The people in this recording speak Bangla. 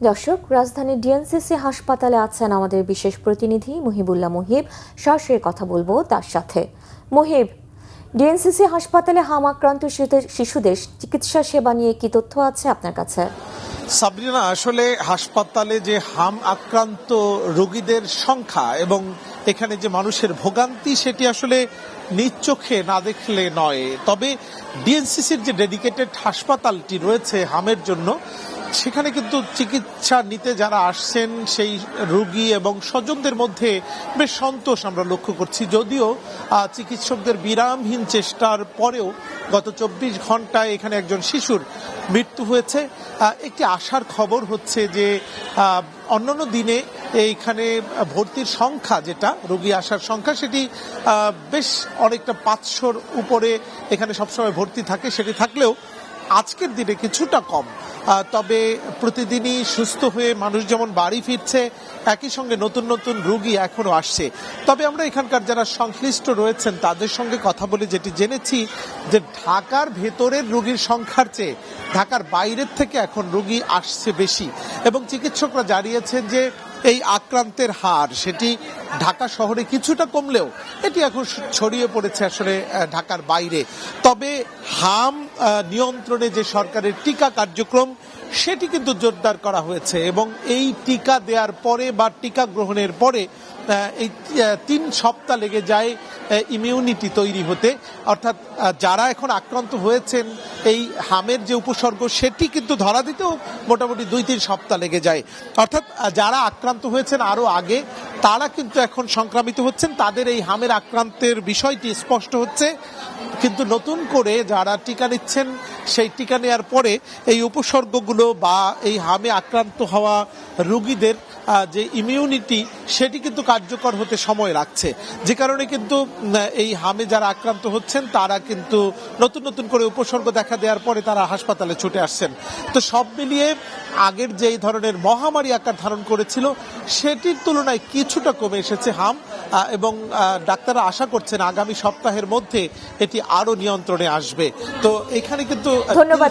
দর্শক, রাজধানীর ডিএনসিসি হাসপাতালে আছেন আমাদের বিশেষ প্রতিনিধি মুহিবুল্লাহ মুহিব। সরাসরি কথা বলবো তার সাথে। মুহিব, ডিএনসিসি হাসপাতালে হাম আক্রান্ত শিশুদের চিকিৎসা সেবা নিয়ে কি তথ্য আছে আপনার কাছে? সাবরিনা, আসলে হাসপাতালে যে হাম আক্রান্ত রোগীদের সংখ্যা এবং এখানে যে মানুষের ভোগান্তি সেটি আসলে নিজ চোখে না দেখলে নয়। তবে ডিএনসিসির যে ডেডিকেটেড হাসপাতালটি রয়েছে হামের জন্য, সেখানে কিন্তু চিকিৎসা নিতে যারা আসছেন সেই রোগী এবং স্বজনদের মধ্যে বেশ সন্তোষ আমরা লক্ষ্য করছি। যদিও চিকিৎসকদের বিরামহীন চেষ্টার পরেও গত 24 ঘন্টায় এখানে একজন শিশুর মৃত্যু হয়েছে। একটি আশার খবর হচ্ছে যে অন্যান্য দিনে এইখানে ভর্তির সংখ্যা, যেটা রোগী আসার সংখ্যা, সেটি বেশ অনেকটা 500-র উপরে এখানে সবসময় ভর্তি থাকে। সেটি থাকলেও আজকের দিনে কিছুটা কম। তবে প্রতিদিনই সুস্থ হয়ে মানুষ যেমন বাড়ি ফিরছে, একই সঙ্গে নতুন নতুন রোগী এখনো আসছে। তবে আমরা এখানকার যারা সংশ্লিষ্ট রয়েছেন তাদের সঙ্গে কথা বলে যেটি জেনেছি যে ঢাকার ভেতরের রোগীর সংখ্যার চেয়ে ঢাকার বাইরের থেকে এখন রোগী আসছে বেশি, এবং চিকিৎসকরা জানিয়েছেন যে এই আক্রান্তের হার সেটি ঢাকা শহরে কিছুটা কমলেও এটি এখন ছড়িয়ে পড়েছে আসলে ঢাকার বাইরে। তবে হাম নিয়ন্ত্রণে যে সরকারের টিকা কার্যক্রম সেটি কিন্তু জোরদার করা হয়েছে, এবং এই টিকা দেওয়ার পরে বা টিকা গ্রহণের পরে এই 3 সপ্তাহ লেগে যায় ইমিউনিটি তৈরি হতে। অর্থাৎ যারা এখন আক্রান্ত হয়েছেন এই হামের যে উপসর্গ সেটি কিন্তু ধরা দিতেও মোটামুটি 2-3 সপ্তাহ লেগে যায়। অর্থাৎ যারা আক্রান্ত হয়েছেন আরো আগে, তারা কিন্তু এখন সংক্রামিত হচ্ছেন, তাদের এই হামের আক্রান্তের বিষয়টি স্পষ্ট হচ্ছে। কিন্তু নতুন করে যারা টিকা নিচ্ছেন, সেই টিকা নেওয়ার পরে এই উপসর্গগুলো বা এই হামে আক্রান্ত হওয়া রোগীদের যে ইমিউনিটি সেটি কিন্তু কার্যকর হতে সময় লাগছে, যে কারণে কিন্তু এই হামে যারা আক্রান্ত হচ্ছেন তারা কিন্তু নতুন নতুন করে উপসর্গ দেখা দেওয়ার পরে তারা হাসপাতালে ছুটে আসছেন। তো সব মিলিয়ে আগের যে এই ধরনের মহামারী আকার ধারণ করেছিল সেটির তুলনায় কিছুটা কমে এসেছে হাম, এবং ডাক্তাররা আশা করছেন আগামী সপ্তাহের মধ্যে এটি আরো নিয়ন্ত্রণে আসবে। তো এখানে কিন্তু ধন্যবাদ।